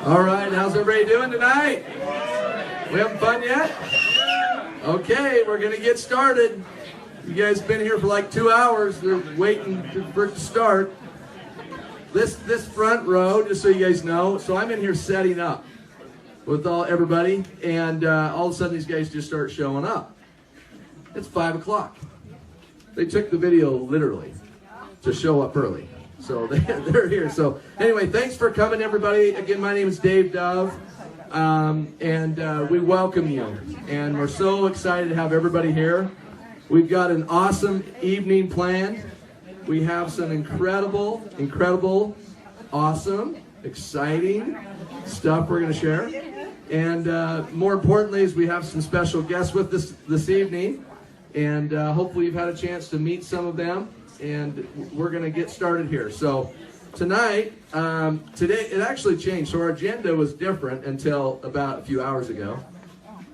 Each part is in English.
All right, how's everybody doing tonight? We having fun yet? Okay, we're going to get started. You guys have been here for like 2 hours. They're waiting for it to start. This front row, just so you guys know, so I'm in here setting up with everybody, and all of a sudden these guys just start showing up. It's 5 o'clock. They took the video literally to show up early. So they're here. So anyway, thanks for coming, everybody. Again, my name is Dave Dove, and we welcome you. And we're so excited to have everybody here. We've got an awesome evening planned. We have some incredible, awesome, exciting stuff we're going to share. And more importantly is we have some special guests with us this evening. And hopefully you've had a chance to meet some of them. And we're going to get started here. So tonight, today, it actually changed. So our agenda was different until about a few hours ago.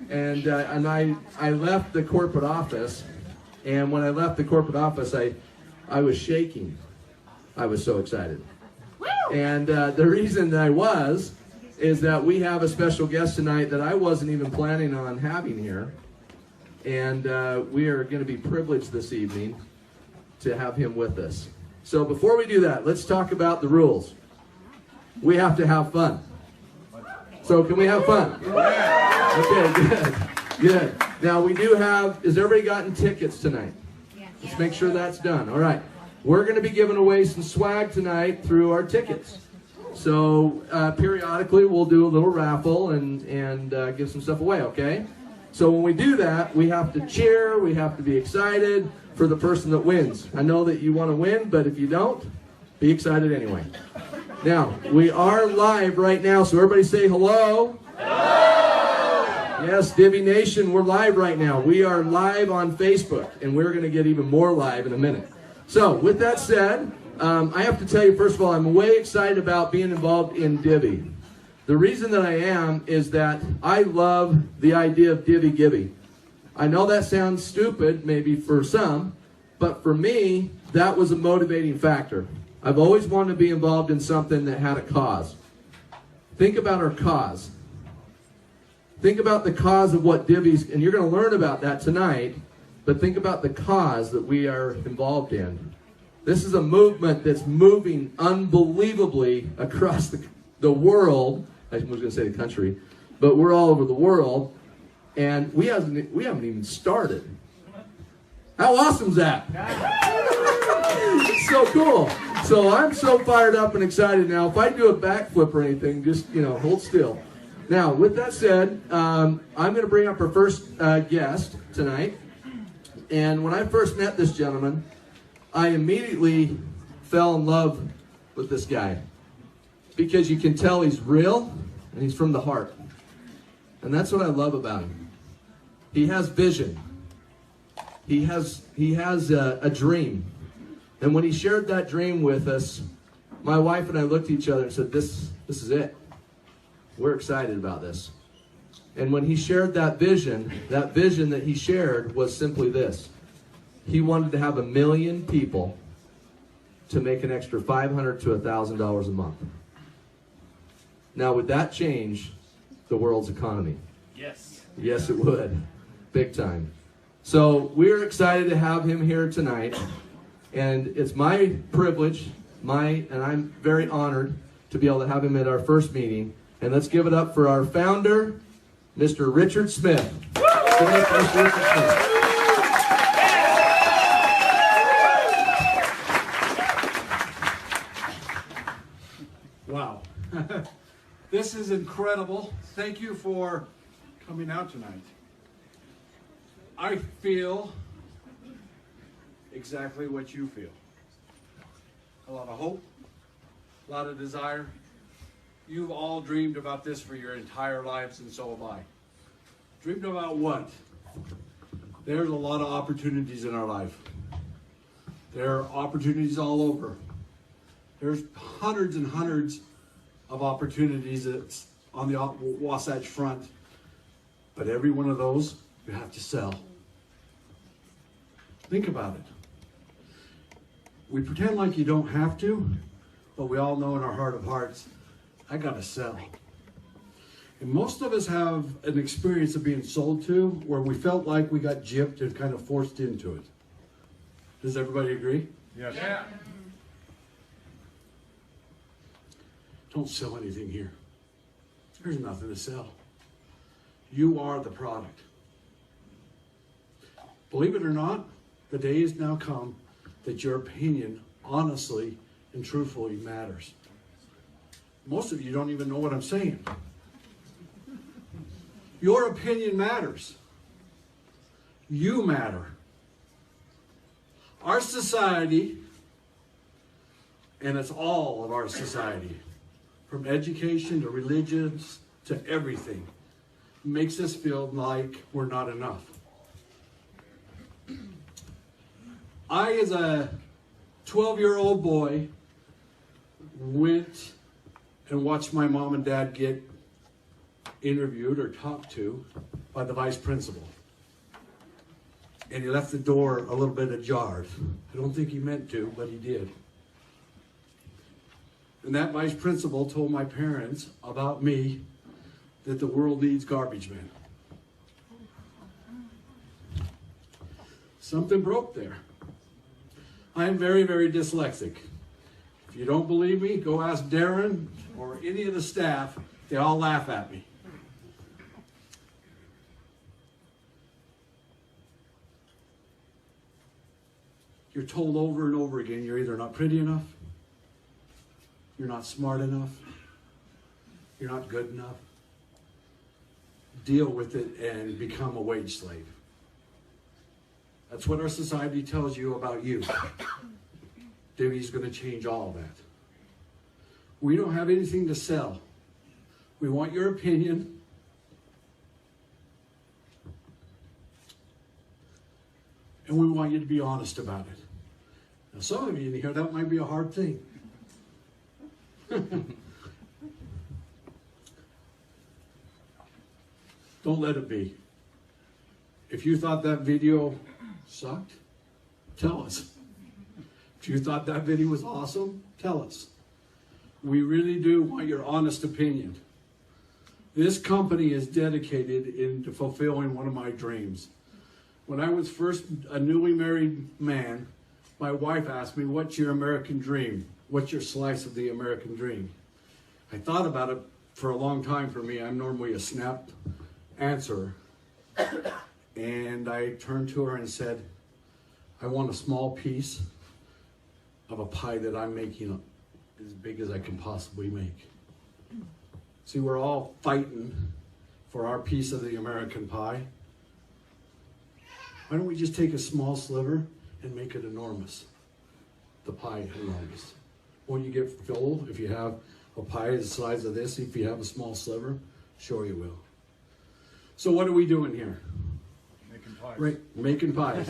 And I left the corporate office. And when I left the corporate office, I was shaking. I was so excited. And the reason that I is that we have a special guest tonight that I wasn't even planning on having here. And we are going to be privileged this evening to have him with us. So before we do that, let's talk about the rules. We have to have fun. So can we have fun? Okay, good. Now we do have, has everybody gotten tickets tonight? Let's make sure that's done. All right. We're going to be giving away some swag tonight through our tickets. So periodically we'll do a little raffle and give some stuff away, okay? So when we do that, we have to cheer, we have to be excited for the person that wins. I know that you want to win, but if you don't, be excited anyway. Now, we are live right now, so everybody say hello. Hello! Yes, Divi Nation, we're live right now. We are live on Facebook, and we're going to get even more live in a minute. So, with that said, I have to tell you, first of all, I'm way excited about being involved in Divi. The reason that I am is that I love the idea of Divvy Giving. I know that sounds stupid, maybe for some, but for me, that was a motivating factor. I've always wanted to be involved in something that had a cause. Think about our cause. Think about the cause of what Divvy's, and you're going to learn about that tonight, but think about the cause that we are involved in. This is a movement that's moving unbelievably across the world. I was going to say the country, but we're all over the world. And we haven't even started. How awesome is that? It's so cool. So I'm so fired up and excited now. If I do a backflip or anything, just, hold still. Now, with that said, I'm going to bring up our first guest tonight. And when I first met this gentleman, I immediately fell in love with this guy. Because you can tell he's real and he's from the heart. And that's what I love about him. He has vision. He has a dream. And when he shared that dream with us, my wife and I looked at each other and said, this is it. We're excited about this. And when he shared that vision that he shared was simply this. He wanted to have 1 million people to make an extra $500 to $1,000 a month. Now, would that change the world's economy? Yes. Yes, it would. Big time. So we're excited to have him here tonight. And it's my privilege, and I'm very honored to be able to have him at our first meeting. And let's give it up for our founder, Mr. Richard Smith. Mr. Richard Smith. Wow. This is incredible. Thank you for coming out tonight. I feel exactly what you feel. A lot of hope, a lot of desire. You've all dreamed about this for your entire lives, and so have I. Dreamed about what? There's a lot of opportunities in our life. There are opportunities all over. There's hundreds and hundreds of opportunities that's on the Wasatch Front. But every one of those, you have to sell. Think about it. We pretend like you don't have to, but we all know in our heart of hearts, I gotta sell. And most of us have an experience of being sold to where we felt like we got gypped and kind of forced into it. Does everybody agree? Yes. Yeah. Don't sell anything here. There's nothing to sell. You are the product. Believe it or not, the day has now come that your opinion honestly and truthfully matters. Most of you don't even know what I'm saying. Your opinion matters. You matter. Our society, and it's all of our society, from education to religions to everything, makes us feel like we're not enough. I, as a 12-year-old boy, went and watched my mom and dad get interviewed or talked to by the vice principal. And he left the door a little bit ajar. I don't think he meant to, but he did. And that vice principal told my parents about me that the world needs garbage men. Something broke there. I am very, very dyslexic. If you don't believe me, go ask Darren or any of the staff. They all laugh at me. You're told over and over again, you're either not pretty enough, you're not smart enough, you're not good enough. Deal with it and become a wage slave. That's what our society tells you about you. Debbie's going to change all of that. We don't have anything to sell. We want your opinion. And we want you to be honest about it. Now, some of you in here, that might be a hard thing. Don't let it be. If you thought that video sucked, tell us. If you thought that video was awesome, tell us. We really do want your honest opinion. This company is dedicated into fulfilling one of my dreams. When I was first a newly married man, my wife asked me, what's your American dream? What's your slice of the American dream? I thought about it for a long time. For me, I'm normally a snap answer. And I turned to her and said, I want a small piece of a pie that I'm making as big as I can possibly make. See, we're all fighting for our piece of the American pie. Why don't we just take a small sliver and make it enormous? The pie enormous. Won't you get full if you have a pie the size of this? If you have a small sliver, sure you will. So what are we doing here? Making pies. Right, making pies.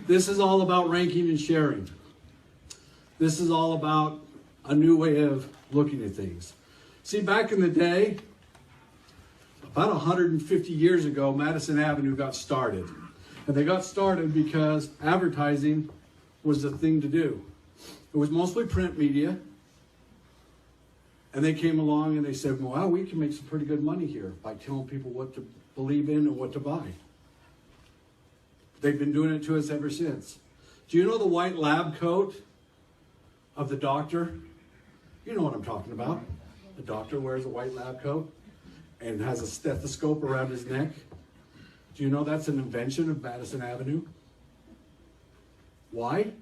This is all about ranking and sharing. This is all about a new way of looking at things. See, back in the day, about 150 years ago, Madison Avenue got started. And they got started because advertising was the thing to do. It was mostly print media. And they came along and they said, well, we can make some pretty good money here by telling people what to believe in and what to buy. They've been doing it to us ever since. Do you know the white lab coat of the doctor? You know what I'm talking about. The doctor wears a white lab coat and has a stethoscope around his neck. Do you know that's an invention of Madison Avenue? Why?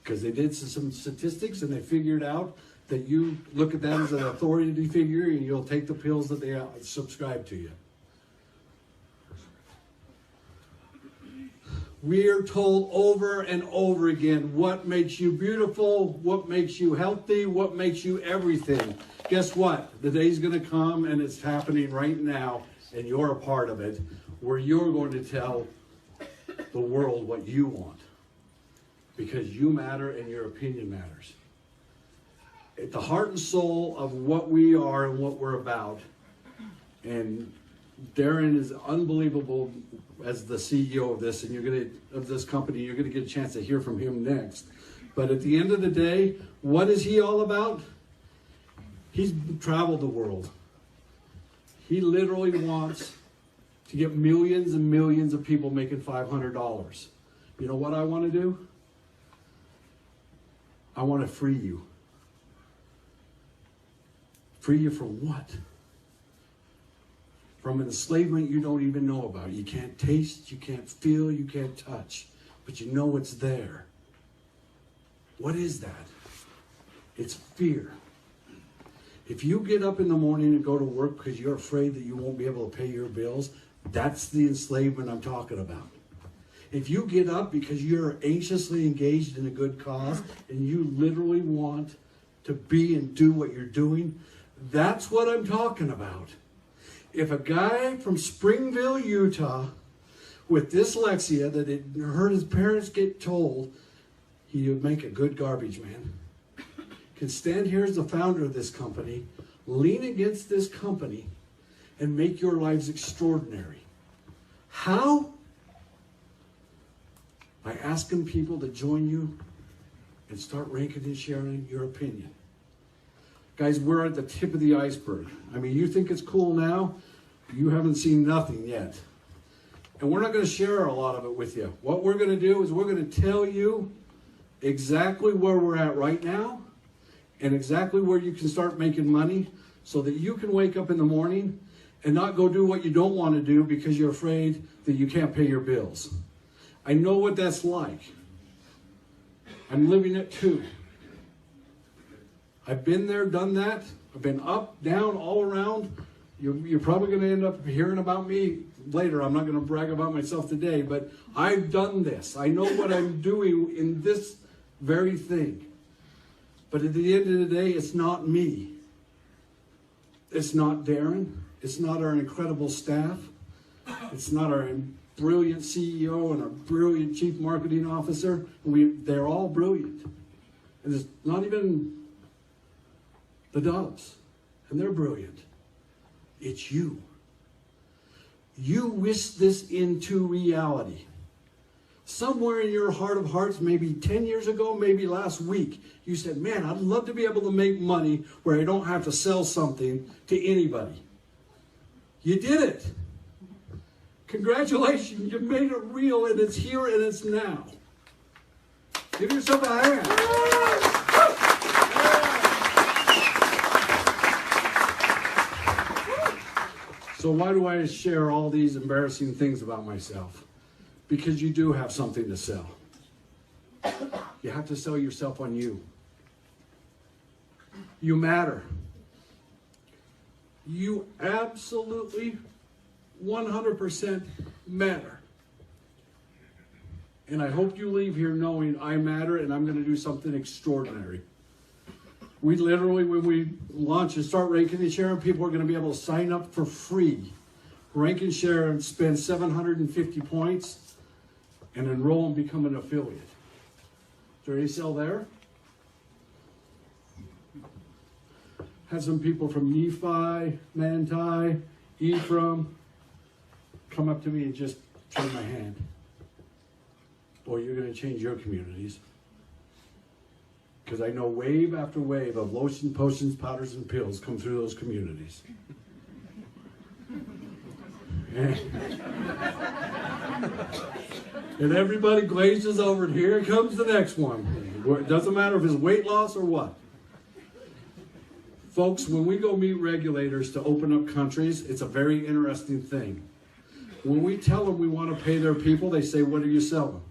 Because they did some statistics and they figured out that you look at that as an authority figure and you'll take the pills that they subscribe to you. We are told over and over again what makes you beautiful, what makes you healthy, what makes you everything. Guess what? The day's going to come, and it's happening right now, and you're a part of it, where you're going to tell the world what you want. Because you matter and your opinion matters. At the heart and soul of what we are and what we're about. And Darren is unbelievable as the CEO of this, and of this company. You're gonna get a chance to hear from him next. But at the end of the day, what is he all about? He's traveled the world. He literally wants to get millions and millions of people making $500. You know what I want to do? I want to free you. Free you from what? From an enslavement you don't even know about. You can't taste, you can't feel, you can't touch, but you know it's there. What is that? It's fear. If you get up in the morning and go to work because you're afraid that you won't be able to pay your bills, that's the enslavement I'm talking about. If you get up because you're anxiously engaged in a good cause and you literally want to be and do what you're doing, that's what I'm talking about. If a guy from Springville, Utah, with dyslexia that had heard his parents get told he would make a good garbage man, can stand here as the founder of this company, lean against this company, and make your lives extraordinary. How? By asking people to join you and start ranking and sharing your opinion. Guys, we're at the tip of the iceberg. I mean, you think it's cool now? You haven't seen nothing yet. And we're not going to share a lot of it with you. What we're going to do is we're going to tell you exactly where we're at right now and exactly where you can start making money so that you can wake up in the morning and not go do what you don't want to do because you're afraid that you can't pay your bills. I know what that's like. I'm living it too. I've been there, done that. I've been up, down, all around. You're probably going to end up hearing about me later. I'm not going to brag about myself today, but I've done this. I know what I'm doing in this very thing. But at the end of the day, it's not me. It's not Darren. It's not our incredible staff. It's not our brilliant CEO and our brilliant chief marketing officer. They're all brilliant. And it's not even the Doves. And they're brilliant. It's you. You wish this into reality. Somewhere in your heart of hearts, maybe 10 years ago, maybe last week, you said, man, I'd love to be able to make money where I don't have to sell something to anybody. You did it. Congratulations, you made it real, and it's here and it's now. Give yourself a hand. So why do I share all these embarrassing things about myself? Because you do have something to sell. You have to sell yourself on you. You matter. You absolutely 100% matter. And I hope you leave here knowing I matter and I'm going to do something extraordinary. We literally, when we launch and start Rank and Share, people are going to be able to sign up for free. Rank and Share and spend 750 points and enroll and become an affiliate. Is there any sale there? Had some people from Nephi, Manti, Ephraim come up to me and just turn my hand. Boy, you're going to change your communities. Because I know wave after wave of lotion, potions, powders, and pills come through those communities. And everybody glazes over, and here comes the next one. It doesn't matter if it's weight loss or what. Folks, when we go meet regulators to open up countries, it's a very interesting thing. When we tell them we want to pay their people, they say, what are you selling?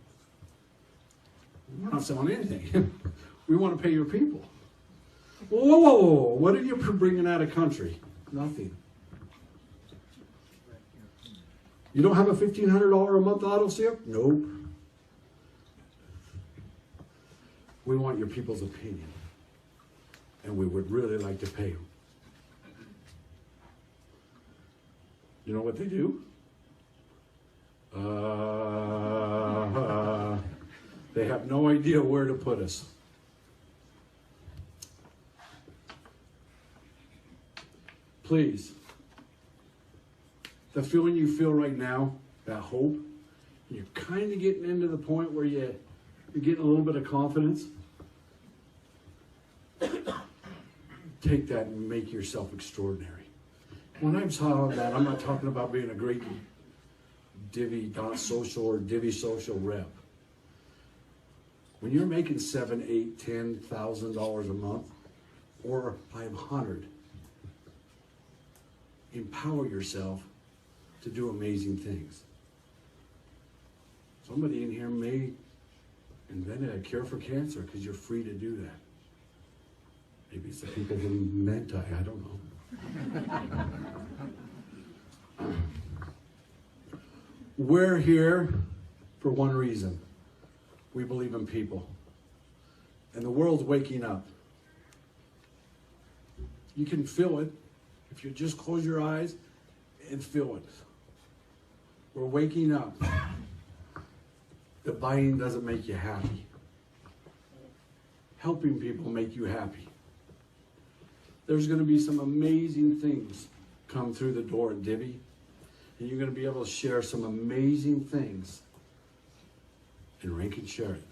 We're not selling anything. We want to pay your people. Whoa, whoa, whoa. What are you bringing out of country? Nothing. You don't have a $1,500 a month auto sale? Nope. We want your people's opinion. And we would really like to pay them. You know what they do? They have no idea where to put us. Please, the feeling you feel right now, that hope, you're kind of getting into the point where you're getting a little bit of confidence. Take that and make yourself extraordinary. When I'm talking that, I'm not talking about being a great Divi.social or Divi social rep. When you're making $7,000, $8,000, $10,000 a month, or $500, empower yourself to do amazing things. Somebody in here may invent a cure for cancer because you're free to do that. Maybe it's the people from Mentai, I don't know. We're here for one reason. We believe in people. And the world's waking up. You can feel it if you just close your eyes and feel it. We're waking up. The buying doesn't make you happy. Helping people make you happy. There's going to be some amazing things come through the door at Divi, and you're going to be able to share some amazing things, and Rankin share it.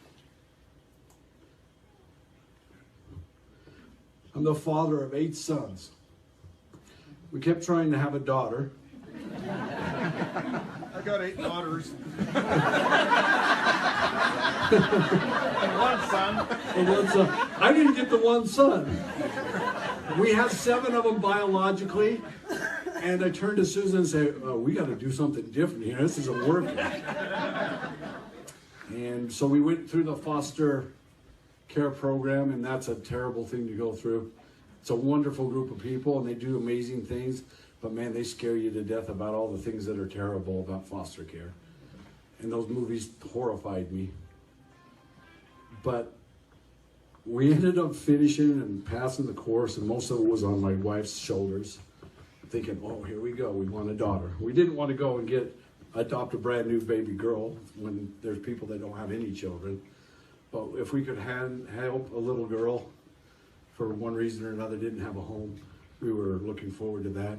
I'm the father of 8 sons. We kept trying to have a daughter. I got 8 daughters. And 1 son. And 1 son. I didn't get the 1 son. We have 7 of them biologically, and I turned to Susan and said, oh, we got to do something different here. This isn't working. And so we went through the foster care program, and that's a terrible thing to go through. It's a wonderful group of people, and they do amazing things, but man, they scare you to death about all the things that are terrible about foster care. And those movies horrified me. But we ended up finishing and passing the course, and most of it was on my wife's shoulders, thinking, oh, here we go, we want a daughter. We didn't want to go and adopt a brand new baby girl when there's people that don't have any children. But if we could help a little girl for one reason or another didn't have a home, we were looking forward to that.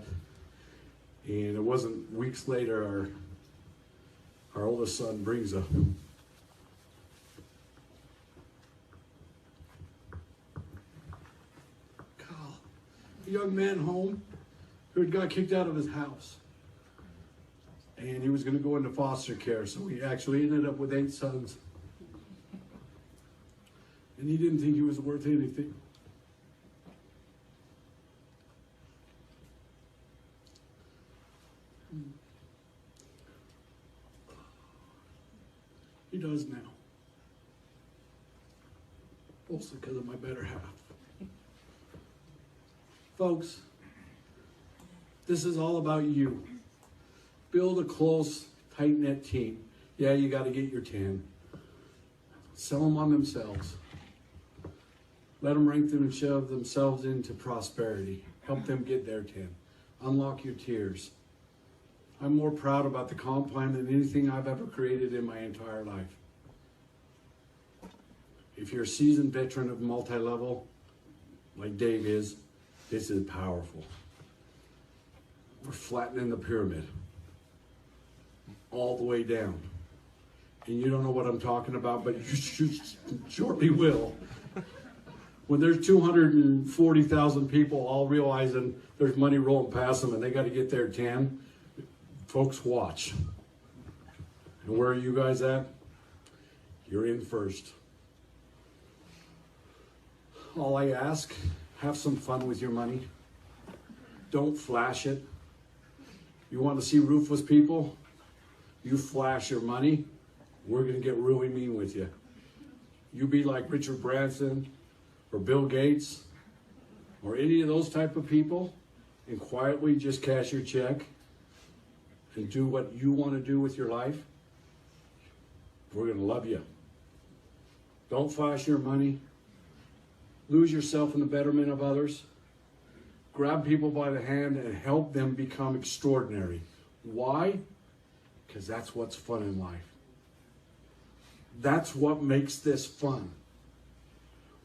And it wasn't weeks later, our oldest son brings a young man home who had got kicked out of his house. And he was going to go into foster care, so we actually ended up with 8 sons. And he didn't think he was worth anything. He does now. Mostly because of my better half. Folks, this is all about you. Build a close, tight-knit team. Yeah, you got to get your 10. Sell them on themselves. Let them rank them and shove themselves into prosperity. Help them get their 10. Unlock your tiers. I'm more proud about the comp plan than anything I've ever created in my entire life. If you're a seasoned veteran of multi-level, like Dave is, this is powerful. We're flattening the pyramid all the way down. And you don't know what I'm talking about, but you shortly will. When there's 240,000 people all realizing there's money rolling past them and they got to get their 10, folks, watch. And where are you guys at? You're in first. All I ask, have some fun with your money. Don't flash it. You want to see ruthless people? You flash your money, we're going to get really mean with you. You be like Richard Branson or Bill Gates, or any of those type of people, and quietly just cash your check and do what you want to do with your life, we're going to love you. Don't flash your money. Lose yourself in the betterment of others. Grab people by the hand and help them become extraordinary. Why? Because that's what's fun in life. That's what makes this fun.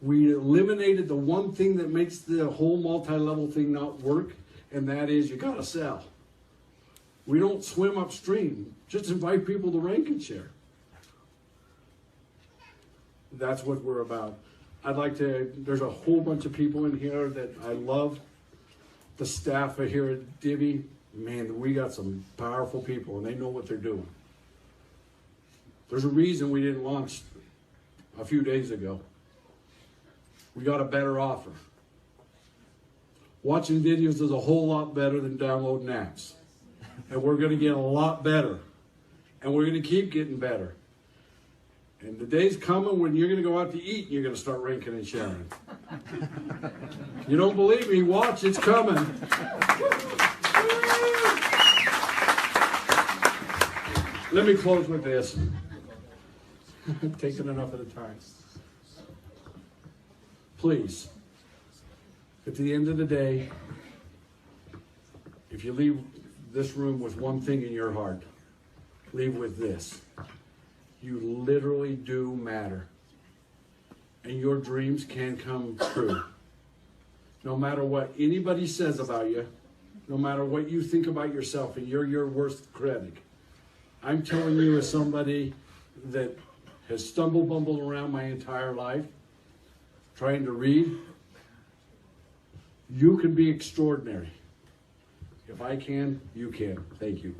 We eliminated the one thing that makes the whole multi-level thing not work, and that is you got to sell. We don't swim upstream. Just invite people to rank and share. That's what we're about. There's a whole bunch of people in here that I love. The staff here at Divvy, man, we got some powerful people, and they know what they're doing. There's a reason we didn't launch a few days ago. We got a better offer. Watching videos is a whole lot better than downloading apps. And we're going to get a lot better. And we're going to keep getting better. And the day's coming when you're going to go out to eat and you're going to start ranking and sharing. You don't believe me? Watch, it's coming. Let me close with this. Taking enough of the time. Please, at the end of the day, if you leave this room with one thing in your heart, leave with this. You literally do matter. And your dreams can come true. No matter what anybody says about you, no matter what you think about yourself, and you're your worst critic. I'm telling you as somebody that has stumbled, bumbled around my entire life, trying to read, you can be extraordinary. If I can, you can. Thank you.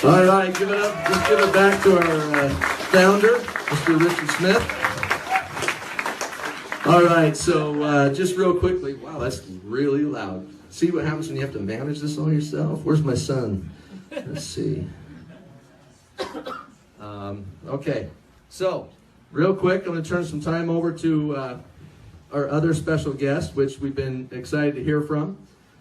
All right, give it up. Let's give it back to our founder, Mr. Richard Smith. All right, so just real quickly, wow, that's really loud. See what happens when you have to manage this all yourself? Where's my son? Let's see. Okay, so real quick, I'm going to turn some time over to our other special guest, which we've been excited to hear from,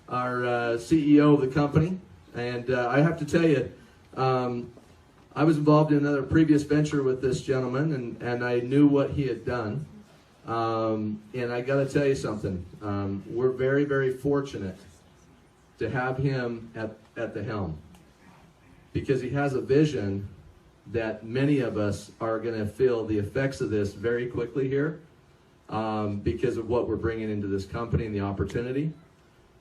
our CEO of the company. And I have to tell you, I was involved in another previous venture with this gentleman, and I knew what he had done. And I got to tell you something. We're very, very fortunate to have him at the helm, because he has a vision that many of us are going to feel the effects of this very quickly here, because of what we're bringing into this company and the opportunity.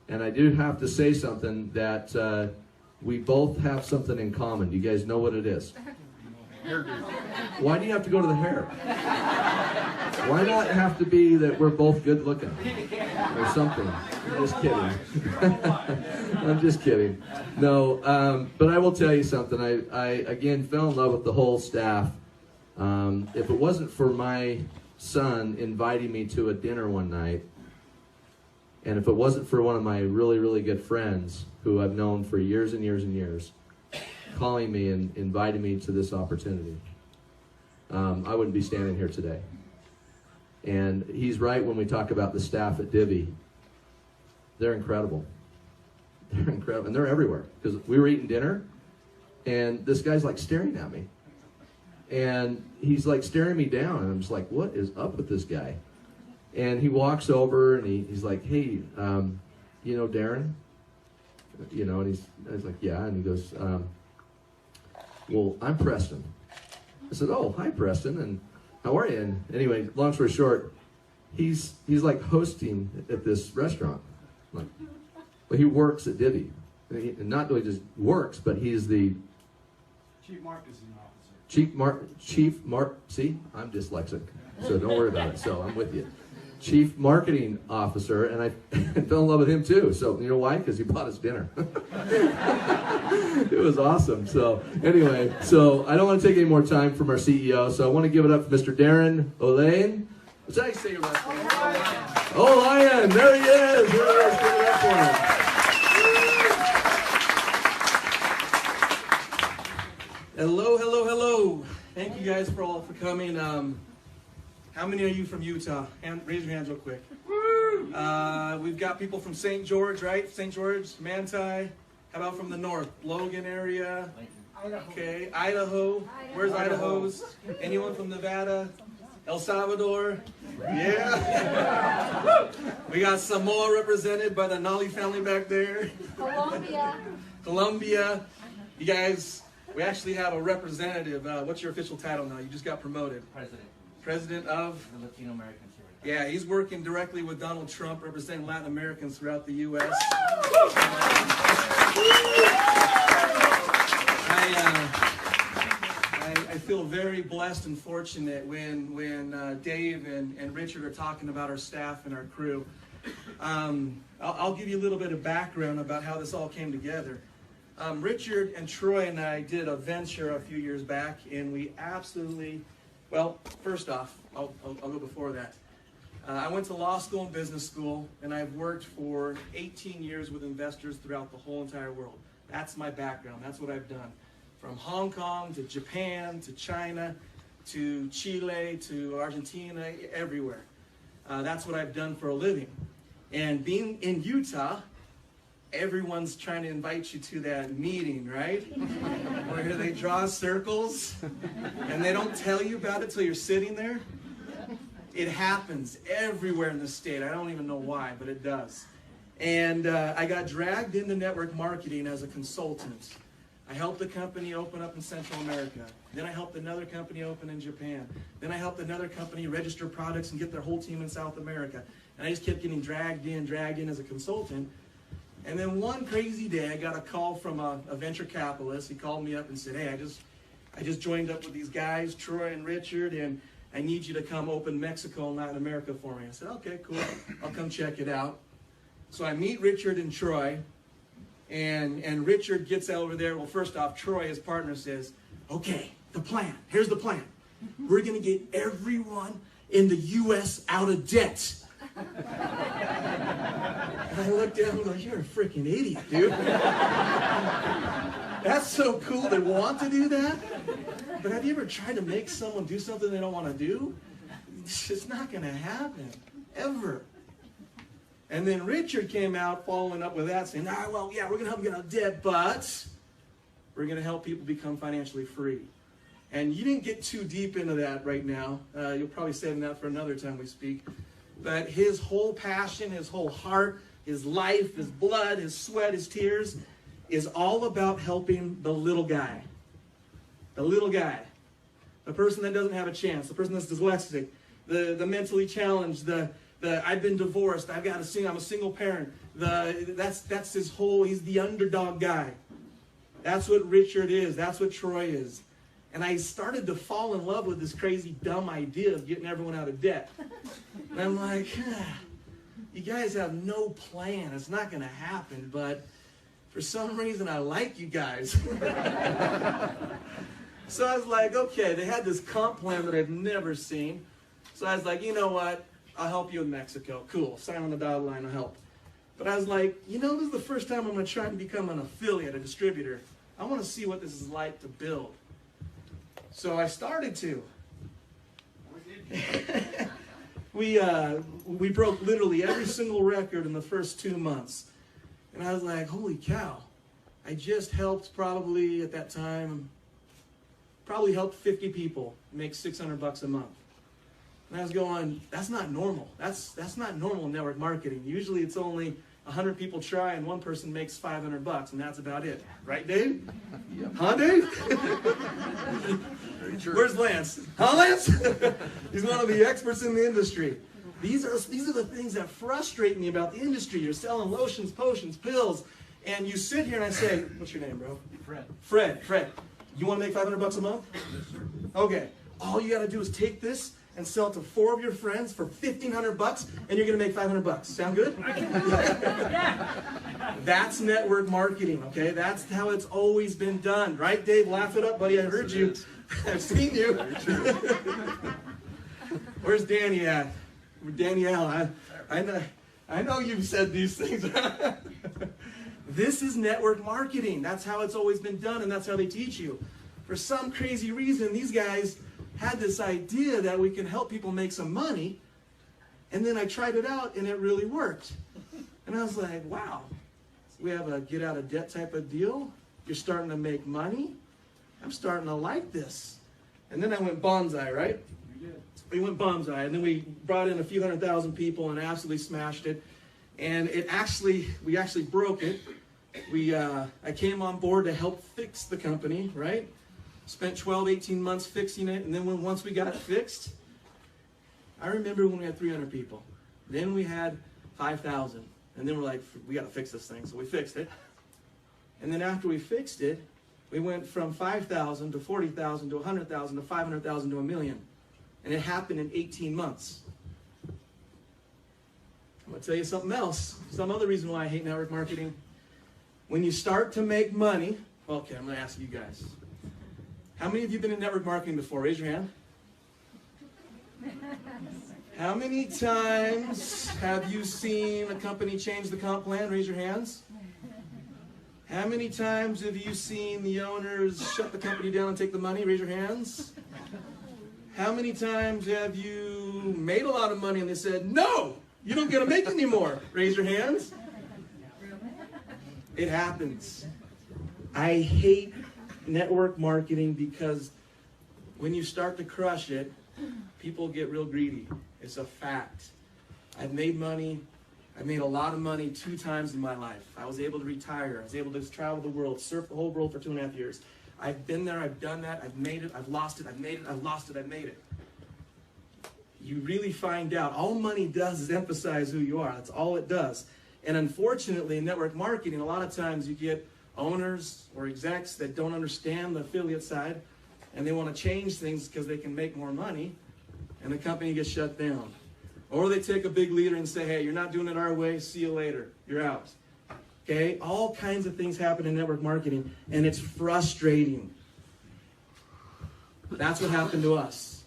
And I do have to say something that we both have something in common. Do you guys know what it is? Why do you have to go to the hair? Why not have to be that we're both good looking or something? I'm just kidding. I'm just kidding. No, but I will tell you something. I again fell in love with the whole staff. If it wasn't for my son inviting me to a dinner one night, and if it wasn't for one of my really, really good friends who I've known for years and years and years, calling me and inviting me to this opportunity, I wouldn't be standing here today. And he's right when we talk about the staff at Divvy. They're incredible. They're incredible. And they're everywhere. Because we were eating dinner, and this guy's like staring at me. And he's like staring me down, and I'm just like, what is up with this guy? And he walks over, and he's like, hey, you know Darren? You know, and I was like, yeah. And he goes, well, I'm Preston. I said, oh, hi, Preston, and how are you? And anyway, long story short, he's like hosting at this restaurant. Like, well, he works at Divvy. And not only just works, but he's the Chief Marketing Officer. see, I'm dyslexic, so don't worry about it. So I'm with you. Chief Marketing Officer, and I fell in love with him too. So you know why? Because he bought us dinner. It was awesome. So anyway, so I don't want to take any more time from our CEO, so I want to give it up for Mr. Darren Olaine. What's that you say your last name? Oh, Lion! There he is! There he is! Give it up for him. Hello, hello, hello. Thank you guys for coming. How many are you from Utah? Raise your hands real quick. We've got people from St. George, right? St. George, Manti. How about from the north? Logan area? Okay, Idaho. Where's Idaho's? Anyone from Nevada? El Salvador? Yeah. We got Samoa represented by the Nolly family back there. Colombia. You guys, we actually have a representative. What's your official title now? You just got promoted. President of the Latino American Charity. Yeah, he's working directly with Donald Trump, representing Latin Americans throughout the U.S. I feel very blessed and fortunate when Dave and Richard are talking about our staff and our crew. I'll give you a little bit of background about how this all came together. Richard and Troy and I did a venture a few years back, and we absolutely, well, first off, I'll go before that. I went to law school and business school, and I've worked for 18 years with investors throughout the whole entire world. That's my background. That's what I've done. From Hong Kong to Japan to China to Chile to Argentina, everywhere. That's what I've done for a living. And being in Utah, everyone's trying to invite you to that meeting, right? Where they draw circles and they don't tell you about it till you're sitting there. It happens everywhere in the state. I don't even know why, but it does. And I got dragged into network marketing as a consultant. I helped a company open up in Central America. Then I helped another company open in Japan. Then I helped another company register products and get their whole team in South America. And I just kept getting dragged in as a consultant. And then one crazy day, I got a call from a venture capitalist. He called me up and said, hey, I just joined up with these guys, Troy and Richard, and I need you to come open Mexico and Latin America for me. I said, okay, cool. I'll come check it out. So I meet Richard and Troy, and Richard gets over there. Well, first off, Troy, his partner, says, okay, the plan. Here's the plan. We're going to get everyone in the U.S. out of debt. And I looked at him and I'm like, you're a freaking idiot, dude. That's so cool. They want to do that. But have you ever tried to make someone do something they don't want to do? It's just not going to happen, ever. And then Richard came out following up with that, saying, well, yeah, we're going to help them get out of debt, but we're going to help people become financially free. And you didn't get too deep into that right now. You'll probably save that for another time we speak. But his whole passion, his whole heart, his life, his blood, his sweat, his tears is all about helping the little guy. The little guy. The person that doesn't have a chance. The person that's dyslexic. The mentally challenged. The I've been divorced. I'm a single parent. That's his whole, he's the underdog guy. That's what Richard is. That's what Troy is. And I started to fall in love with this crazy, dumb idea of getting everyone out of debt. And I'm like, you guys have no plan. It's not going to happen. But for some reason, I like you guys. So I was like, okay, they had this comp plan that I've never seen. So I was like, you know what? I'll help you in Mexico. Cool. Sign on the dotted line. I'll help. But I was like, this is the first time I'm going to try to become an affiliate, a distributor. I want to see what this is like to build. So I started to. We broke literally every single record in the first 2 months. And I was like, holy cow. I just helped probably at that time, helped 50 people make $600 a month. And I was going, that's not normal. That's not normal in network marketing. Usually it's only 100 people try and one person makes $500, and that's about it. Right, Dave? Yep. Huh, Dave? Where's Lance? Huh, Lance? He's one of the experts in the industry. These are the things that frustrate me about the industry. You're selling lotions, potions, pills, and you sit here and I say, what's your name, bro? Fred. You want to make $500 a month? Yes, sir. Okay. All you got to do is take this and sell to 4 of your friends for $1,500, and you're going to make $500. Sound good? That's network marketing, okay? That's how it's always been done. Right, Dave? Laugh it up, buddy. I heard you. I've seen you. Where's Danny at? Danielle, I know you've said these things. This is network marketing. That's how it's always been done, and that's how they teach you. For some crazy reason, these guys had this idea that we can help people make some money, and then I tried it out, and it really worked. And I was like, wow, we have a get-out-of-debt type of deal. You're starting to make money. I'm starting to like this. And then I went bonsai, right? We went bonsai, and then we brought in a few 100,000 people and absolutely smashed it. And we actually broke it. I came on board to help fix the company, right? Spent 12, 18 months fixing it, and then once we got it fixed, I remember when we had 300 people. Then we had 5,000, and then we're like, we got to fix this thing, so we fixed it. And then after we fixed it, we went from 5,000 to 40,000 to 100,000 to 500,000 to 1 million. And it happened in 18 months. I'm going to tell you something else. Some other reason why I hate network marketing. When you start to make money, okay, I'm going to ask you guys. How many of you have been in network marketing before? Raise your hand. How many times have you seen a company change the comp plan? Raise your hands. How many times have you seen the owners shut the company down and take the money? Raise your hands. How many times have you made a lot of money and they said, no, you don't get to make anymore? Raise your hands. It happens. I hate network marketing because when you start to crush it, people get real greedy. It's a fact. I've made money. I've made a lot of money 2 times in my life. I was able to retire. I was able to travel the world, surf the whole world for 2.5 years. I've been there, I've done that, I've made it, I've lost it, I've made it, I've lost it, I've made it. You really find out, all money does is emphasize who you are. That's all it does. And unfortunately, in network marketing, a lot of times you get owners or execs that don't understand the affiliate side, and they want to change things because they can make more money, and the company gets shut down. Or they take a big leader and say, hey, you're not doing it our way, see you later, you're out. Okay, all kinds of things happen in network marketing, and it's frustrating. That's what happened to us.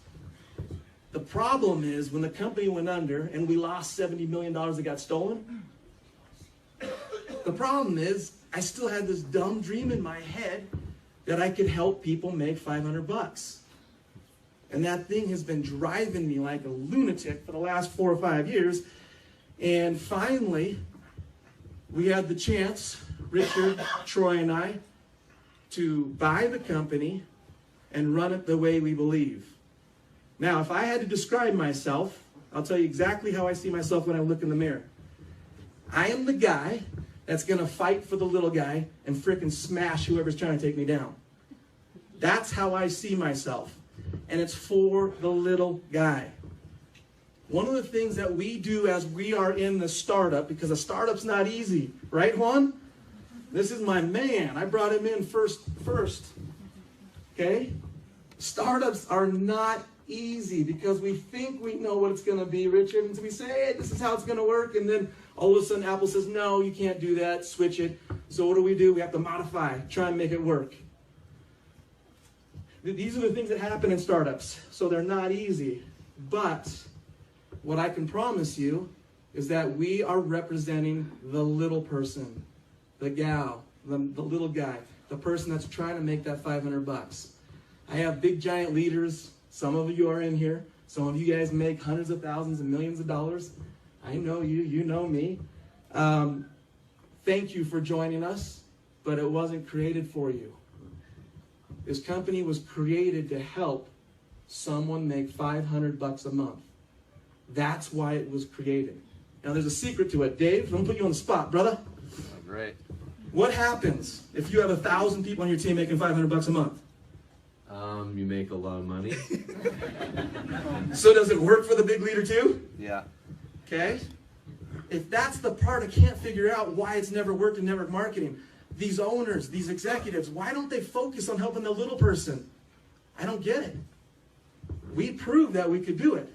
The problem is when the company went under and we lost $70 million that got stolen, the problem is I still had this dumb dream in my head that I could help people make $500. And that thing has been driving me like a lunatic for the last 4 or 5 years. And finally, we had the chance, Richard, Troy, and I, to buy the company and run it the way we believe. Now, if I had to describe myself, I'll tell you exactly how I see myself when I look in the mirror. I am the guy that's going to fight for the little guy and frickin' smash whoever's trying to take me down. That's how I see myself. And it's for the little guy. One of the things that we do as we are in the startup, because a startup's not easy, right, Juan? This is my man. I brought him in first. Okay? Startups are not easy because we think we know what it's going to be, Richard, and so we say, hey, this is how it's going to work, and then all of a sudden Apple says, no, you can't do that, switch it. So what do? We have to modify, try and make it work. These are the things that happen in startups, so they're not easy. But what I can promise you is that we are representing the little person, the gal, the little guy, the person that's trying to make that $500. I have big giant leaders. Some of you are in here. Some of you guys make hundreds of thousands and millions of dollars. I know you. You know me. Thank you for joining us, but it wasn't created for you. This company was created to help someone make $500 a month. That's why it was created. Now, there's a secret to it. Dave, I'm going to put you on the spot, brother. Great. What happens if you have 1,000 people on your team making $500 a month? You make a lot of money. So does it work for the big leader too? Yeah. Okay? If that's the part I can't figure out why it's never worked in network marketing, these owners, these executives, why don't they focus on helping the little person? I don't get it. We proved that we could do it.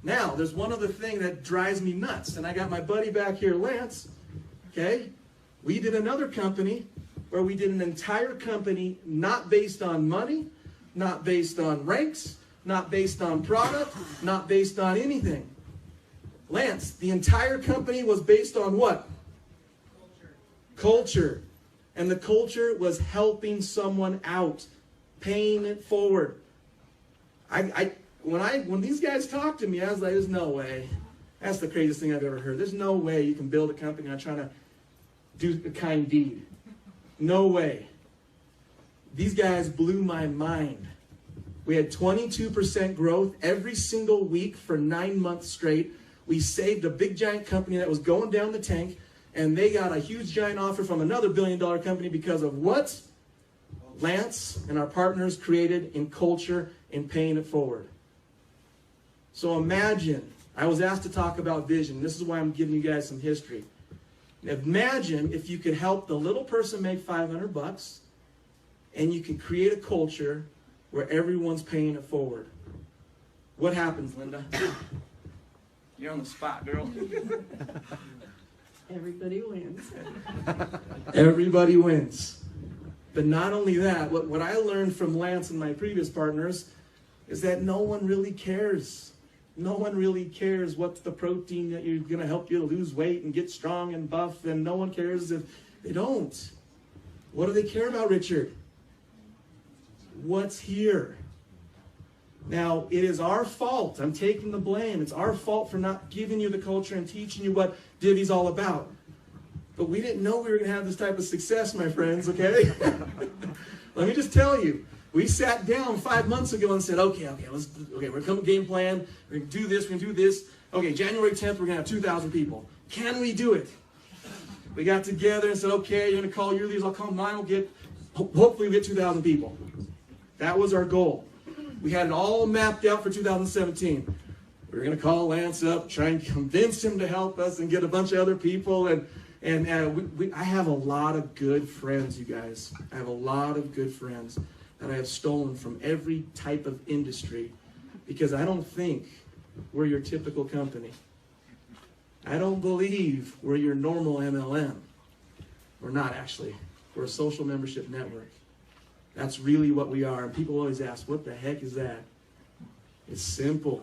Now, there's one other thing that drives me nuts, and I got my buddy back here, Lance, okay? We did another company where we did an entire company not based on money, not based on ranks, not based on product, not based on anything. Lance, the entire company was based on what? Culture. And the culture was helping someone out, paying it forward. When these guys talked to me, I was like, there's no way. That's the craziest thing I've ever heard. There's no way you can build a company on trying to do a kind deed. No way. These guys blew my mind. We had 22% growth every single week for 9 months straight. We saved a big giant company that was going down the tank, and they got a huge giant offer from another billion-dollar company because of what Lance and our partners created in culture and paying it forward. So imagine, I was asked to talk about vision. This is why I'm giving you guys some history. Imagine if you could help the little person make $500 and you can create a culture where everyone's paying it forward. What happens, Linda? You're on the spot, girl. Everybody wins. Everybody wins. But not only that, what I learned from Lance and my previous partners is that no one really cares. No one really cares what's the protein that you're going to help you to lose weight and get strong and buff, and no one cares if they don't. What do they care about, Richard? What's here? Now, it is our fault. I'm taking the blame. It's our fault for not giving you the culture and teaching you what Divvy's all about. But we didn't know we were going to have this type of success, my friends, okay? Let me just tell you. We sat down 5 months ago and said, okay, we're going to come with a game plan. We're going to do this, we're going to do this. Okay, January 10th, we're going to have 2,000 people. Can we do it? We got together and said, okay, you're going to call your leaders, I'll call mine, hopefully we get 2,000 people. That was our goal. We had it all mapped out for 2017. We were going to call Lance up, try and convince him to help us and get a bunch of other people. I have a lot of good friends, you guys. I have a lot of good friends that I have stolen from every type of industry because I don't think we're your typical company. I don't believe we're your normal MLM. We're not, actually. We're a social membership network. That's really what we are. And people always ask, what the heck is that? It's simple.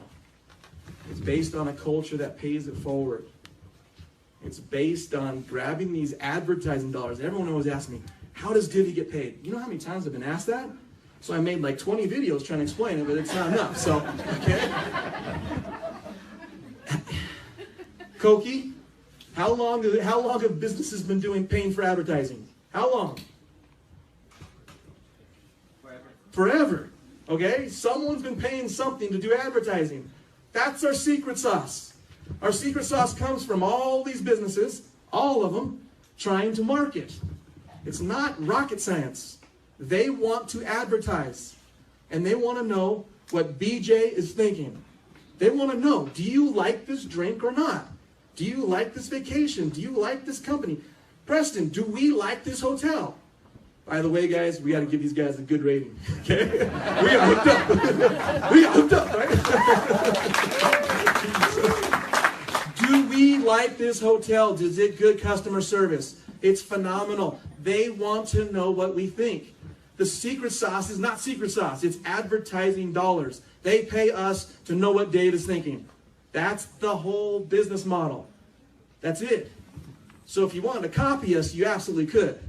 It's based on a culture that pays it forward. It's based on grabbing these advertising dollars. Everyone always asks me, how does Divvy get paid? You know how many times I've been asked that? So I made like 20 videos trying to explain it, but it's not enough. So, okay. Koki, how long have businesses been paying for advertising? How long? Forever. Okay? Someone's been paying something to do advertising. That's our secret sauce. Our secret sauce comes from all these businesses, all of them, trying to market. It's not rocket science. They want to advertise. And they want to know what BJ is thinking. They want to know, do you like this drink or not? Do you like this vacation? Do you like this company? Preston, do we like this hotel? By the way, guys, we got to give these guys a good rating. Okay? We got hooked up. We got hooked up, right? Do we like this hotel? Is it good customer service? It's phenomenal. They want to know what we think. The secret sauce is not secret sauce. It's advertising dollars. They pay us to know what Dave is thinking. That's the whole business model. That's it. So if you wanted to copy us, you absolutely could.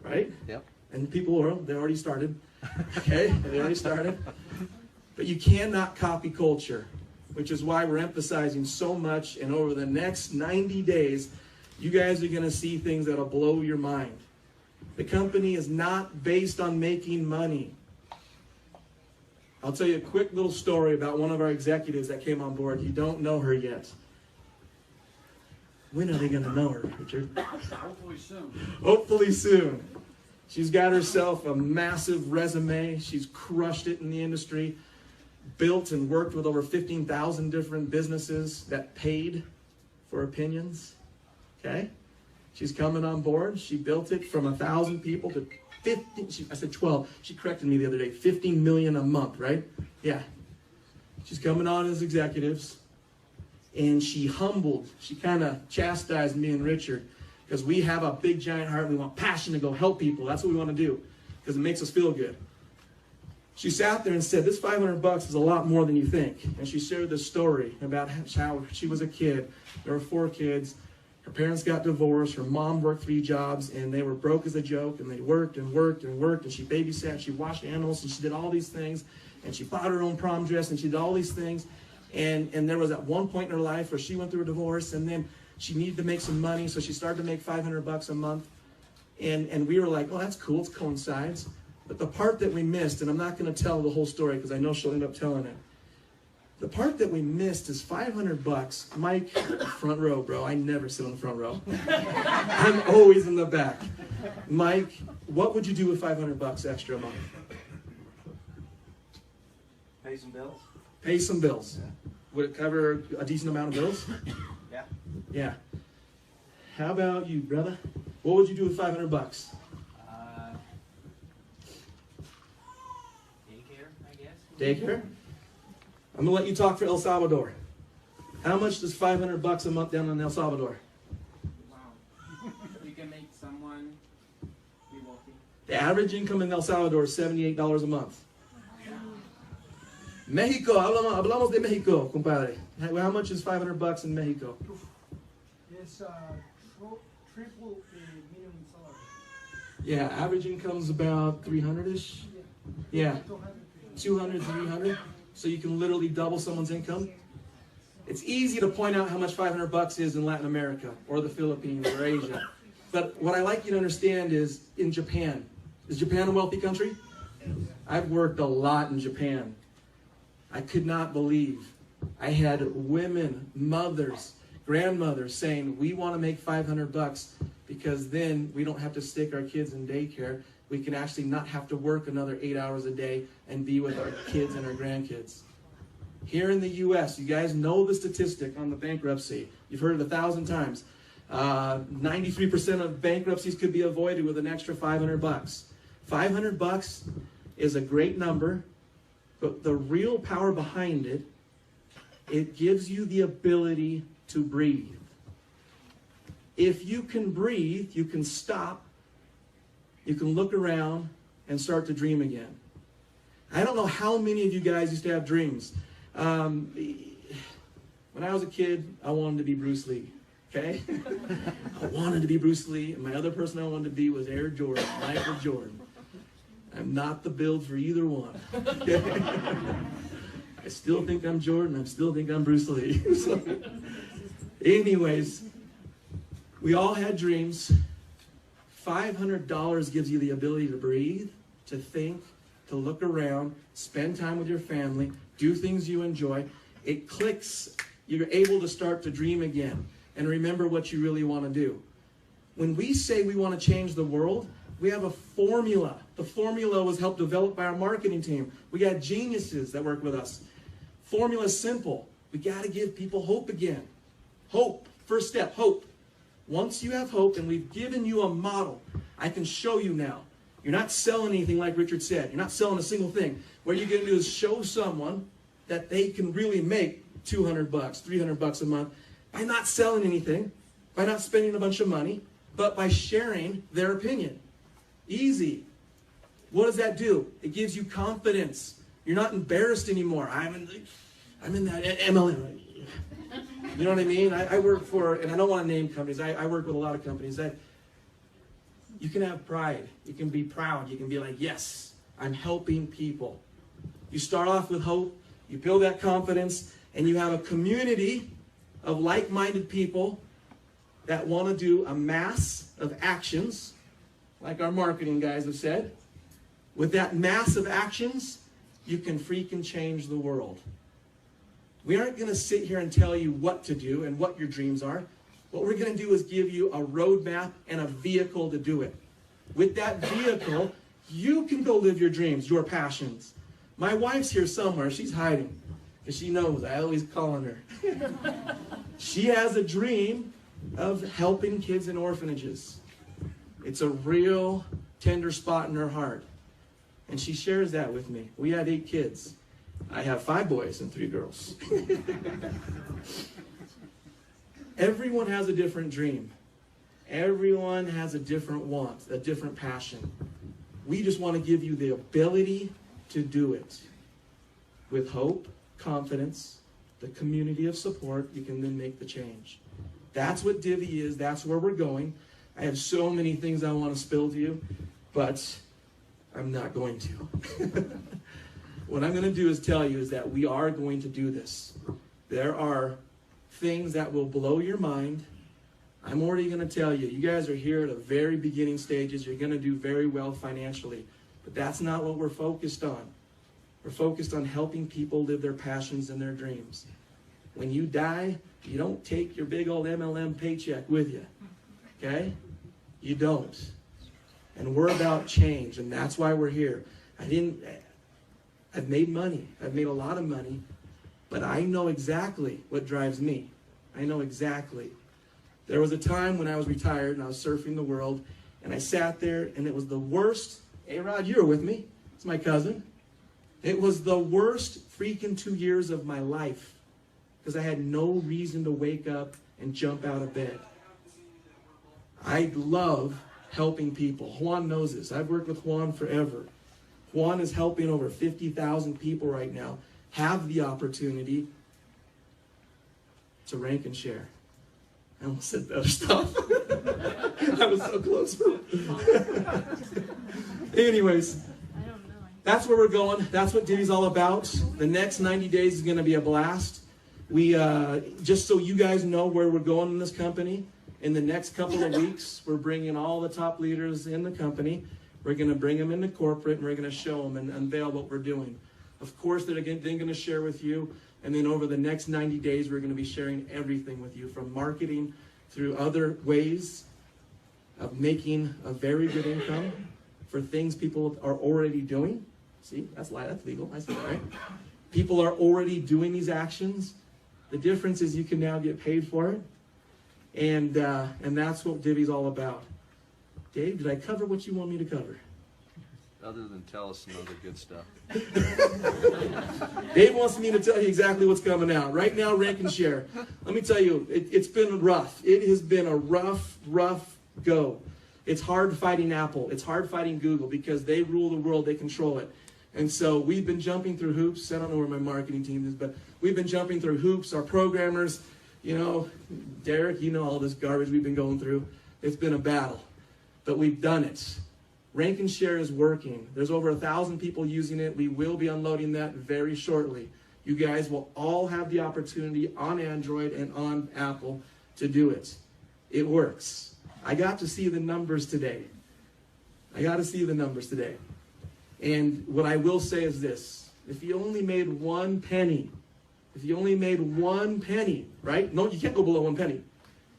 Right? Yep. And people they already started. Okay? They already started. But you cannot copy culture, which is why we're emphasizing so much. And over the next 90 days, you guys are going to see things that'll blow your mind. The company is not based on making money. I'll tell you a quick little story about one of our executives that came on board. You don't know her yet. When are they going to know her, Richard? Hopefully soon. Hopefully soon. She's got herself a massive resume. She's crushed it in the industry. Built and worked with over 15,000 different businesses that paid for opinions. Okay? She's coming on board. She built it from 1,000 people to 15. I said 12. She corrected me the other day. 15 million a month, right? Yeah. She's coming on as executives. And she kind of chastised me and Richard because we have a big giant heart. We want passion to go help people. That's what we want to do because it makes us feel good. She sat there and said, this $500 is a lot more than you think. And she shared this story about how she was a kid. There were 4 kids. Her parents got divorced. Her mom worked 3 jobs, and they were broke as a joke, and they worked and worked and worked, and she babysat, she washed animals, and she did all these things, and she bought her own prom dress, and she did all these things. And there was at one point in her life where she went through a divorce, and then she needed to make some money, so she started to make $500 a month. And we were like, oh, that's cool, it coincides. But the part that we missed, and I'm not going to tell the whole story because I know she'll end up telling it. The part that we missed is $500. Mike, front row, bro. I never sit on the front row. I'm always in the back. Mike, what would you do with $500 extra a month? Pay some bills? Pay some bills. Would it cover a decent amount of bills? Yeah. Yeah. How about you, brother? What would you do with $500? Daycare, I guess. Daycare? I'm gonna let you talk for El Salvador. How much does $500 a month down in El Salvador? Wow. You can make someone be wealthy. The average income in El Salvador is $78 a month. Mexico, hablamos de Mexico, compadre. How much is $500 in Mexico? It's triple the minimum salary. Yeah, average income is about 300-ish. Yeah, 200, 300. So you can literally double someone's income. It's easy to point out how much $500 is in Latin America or the Philippines or Asia. But what I like you to understand is in Japan. Is Japan a wealthy country? I've worked a lot in Japan. I could not believe. I had women, mothers, grandmothers saying, we want to make $500 because then we don't have to stick our kids in daycare. We can actually not have to work another 8 hours a day and be with our kids and our grandkids. Here in the U.S., you guys know the statistic on the bankruptcy. You've heard it 1,000 times. 93% of bankruptcies could be avoided with an extra $500. $500 is a great number, but the real power behind it, it gives you the ability to breathe. If you can breathe, you can stop, you can look around and start to dream again. I don't know how many of you guys used to have dreams. When I was a kid, I wanted to be Bruce Lee, okay? I wanted to be Bruce Lee, and my other person I wanted to be was Air Jordan, Michael Jordan. I'm not the build for either one. I still think I'm Jordan, I still think I'm Bruce Lee. So, anyways, we all had dreams. $500 gives you the ability to breathe, to think, to look around, spend time with your family, do things you enjoy. It clicks. You're able to start to dream again and remember what you really want to do. When we say we want to change the world, we have a formula. The formula was helped develop by our marketing team. We got geniuses that work with us. Formula's simple. We got to give people hope again. Hope. First step, hope. Once you have hope and we've given you a model, I can show you now. You're not selling anything like Richard said. You're not selling a single thing. What you're going to do is show someone that they can really make $200, $300 a month by not selling anything, by not spending a bunch of money, but by sharing their opinion. Easy. What does that do? It gives you confidence. You're not embarrassed anymore. I'm in that MLM. You know what I mean? I work for, and I don't want to name companies. I work with a lot of companies that you can have pride. You can be proud. You can be like, yes, I'm helping people. You start off with hope. You build that confidence, and you have a community of like-minded people that want to do a mass of actions, like our marketing guys have said. With that mass of actions, you can freaking change the world. We aren't going to sit here and tell you what to do and what your dreams are. What we're going to do is give you a roadmap and a vehicle to do it. With that vehicle, you can go live your dreams, your passions. My wife's here somewhere. She's hiding because she knows I always call on her. She has a dream of helping kids in orphanages. It's a real tender spot in her heart. And she shares that with me. We had 8 kids. I have 5 boys and 3 girls. Everyone has a different dream. Everyone has a different want, a different passion. We just want to give you the ability to do it. With hope, confidence, the community of support, you can then make the change. That's what Divvy is. That's where we're going. I have so many things I want to spill to you, but I'm not going to. What I'm going to do is tell you is that we are going to do this. There are things that will blow your mind. I'm already going to tell you, you guys are here at the very beginning stages. You're going to do very well financially. But that's not what we're focused on. We're focused on helping people live their passions and their dreams. When you die, you don't take your big old MLM paycheck with you. Okay? You don't. And we're about change, and that's why we're here. I've made money. I've made a lot of money, but I know exactly what drives me. I know exactly. There was a time when I was retired and I was surfing the world, and I sat there, and it was the worst. Hey, Rod, you were with me. It's my cousin. It was the worst freaking 2 years of my life because I had no reason to wake up and jump out of bed. I love helping people. Juan knows this. I've worked with Juan forever. Juan is helping over 50,000 people right now have the opportunity to rank and share. I almost said better stuff. I was so close. Anyways, that's where we're going. That's what Divvy's all about. The next 90 days is going to be a blast. We just so you guys know where we're going in this company, in the next couple of weeks, we're bringing all the top leaders in the company. We're going to bring them into corporate, and we're going to show them and unveil what we're doing. Of course, they're then going to share with you. And then over the next 90 days, we're going to be sharing everything with you, from marketing through other ways of making a very good income for things people are already doing. See, that's legal. I said that, right? People are already doing these actions. The difference is you can now get paid for it. And that's what Divvy's all about. Dave, did I cover what you want me to cover? Other than tell us some other good stuff. Dave wants me to tell you exactly what's coming out. Right now, rank and share. Let me tell you, it's been rough. It has been a rough go. It's hard fighting Apple. It's hard fighting Google because they rule the world. They control it. And so we've been jumping through hoops. I don't know where my marketing team is, but we've been jumping through hoops. Our programmers, Derek, all this garbage we've been going through. It's been a battle, but we've done it. Rank and share is working. There's over 1,000 people using it. We will be unloading that very shortly. You guys will all have the opportunity on Android and on Apple to do it. It works. I got to see the numbers today. And what I will say is this. If you only made 1 penny, right? No, you can't go below 1 penny,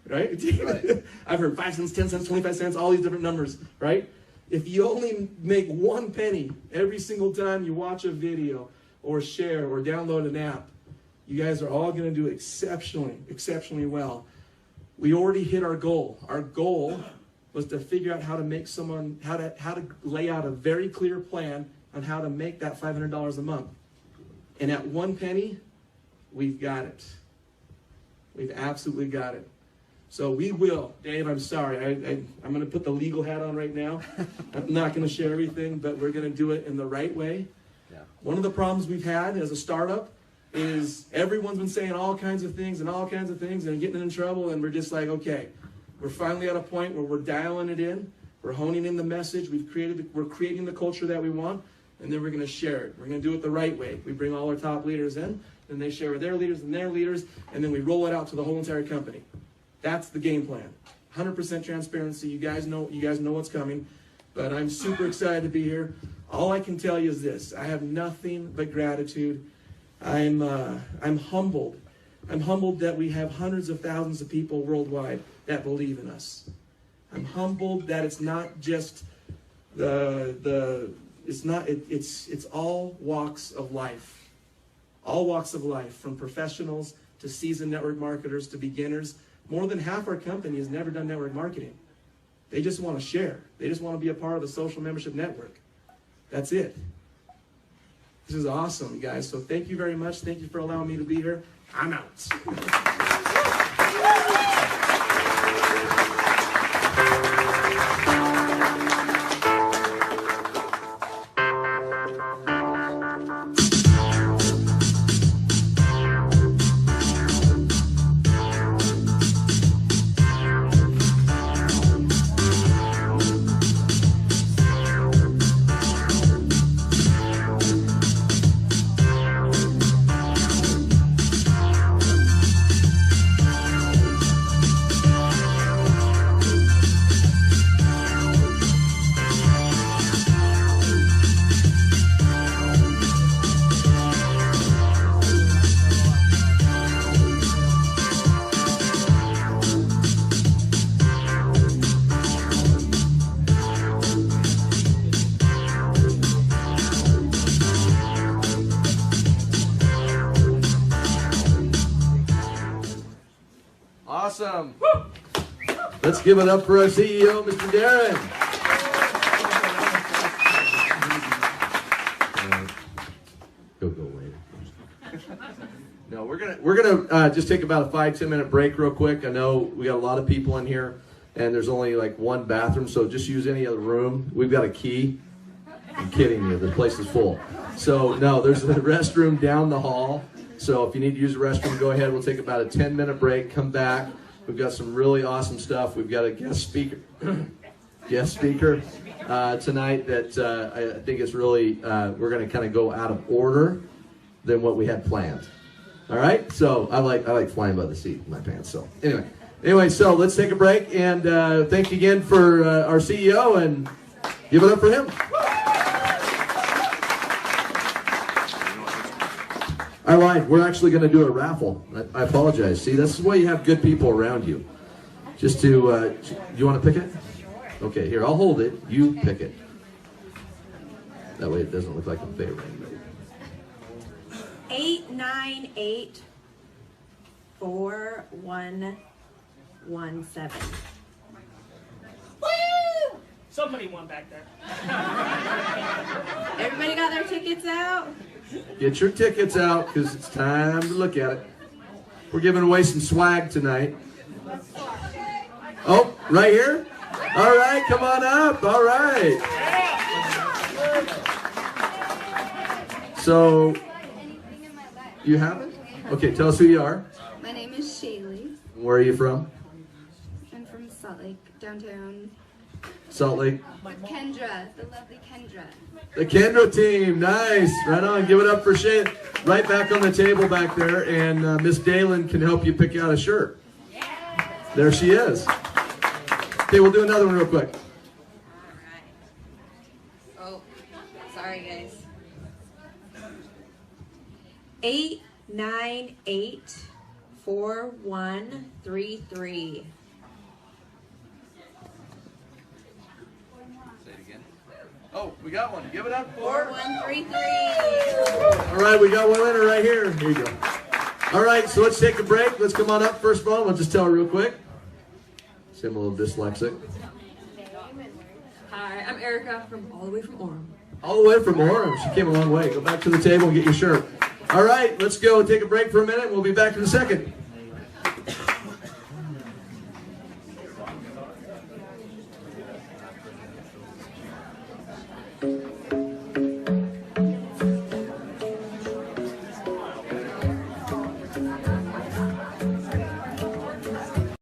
right? I've heard 5 cents, 10 cents, 25 cents, all these different numbers, right? If you only make 1 penny every single time you watch a video or share or download an app, you guys are all going to do exceptionally well. We already hit our goal. Our goal was to figure out how to make how to lay out a very clear plan on how to make that $500 a month. And at 1 penny, we've got it. We've absolutely got it. So we will. Dave, I'm sorry. I'm going to put the legal hat on right now. I'm not going to share everything, but we're going to do it in the right way. Yeah. One of the problems we've had as a startup is everyone's been saying all kinds of things and getting in trouble, and we're just like, okay, we're finally at a point where we're dialing it in. We're honing in the message. We're creating the culture that we want, and then we're going to share it. We're going to do it the right way. We bring all our top leaders in, and they share with their leaders and their leaders, and then we roll it out to the whole entire company. That's the game plan. 100% transparency. You guys know what's coming. But I'm super excited to be here. All I can tell you is this. I have nothing but gratitude. I'm humbled. I'm humbled that we have hundreds of thousands of people worldwide that believe in us. I'm humbled that it's not just it's all walks of life. All walks of life, from professionals to seasoned network marketers to beginners. More than half our company has never done network marketing. They just want to share. They just want to be a part of the social membership network. That's it. This is awesome, you guys. So thank you very much. Thank you for allowing me to be here. I'm out. Awesome. Let's give it up for our CEO, Mr. Darren. Go Wade. No, we're gonna just take about a 5-10 minute break real quick. I know we got a lot of people in here, and there's only like one bathroom, so just use any other room. We've got a key. I'm kidding you. The place is full. So no, there's a restroom down the hall. So if you need to use the restroom, go ahead. We'll take about a 10-minute break. Come back. We've got some really awesome stuff. We've got a guest speaker tonight that I think is really, we're going to kind of go out of order than what we had planned. All right? So I like flying by the seat in my pants. So anyway, so let's take a break. And thank you again for our CEO, and give it up for him. I lied. We're actually going to do a raffle. I apologize. See, this is why you have good people around you. Just to, you want to pick it? Okay, here, I'll hold it. You pick it. That way it doesn't look like I'm favoring. 8984117. Woo! Somebody won back there. Everybody got their tickets out? Get your tickets out, because it's time to look at it. We're giving away some swag tonight. Oh, right here? All right, come on up. All right. So, you have it? Okay, tell us who you are. My name is Shaylee. Where are you from? I'm from Salt Lake, downtown. Salt Lake. Kendra, the lovely Kendra. The Kendra team, nice. Right on, give it up for Shay. Right back on the table back there, and Miss Dalen can help you pick out a shirt. There she is. Okay, we'll do another one real quick. Oh, sorry guys. 8984133. Oh, we got one. Give it up for 4133. All right, we got one winner right here. Here you go. All right, so let's take a break. Let's come on up. First of all, we'll just tell her real quick. See, I'm a little dyslexic. Hi, I'm Erica all the way from Orem. All the way from Orem. She came a long way. Go back to the table and get your shirt. All right, let's go take a break for a minute. We'll be back in a second.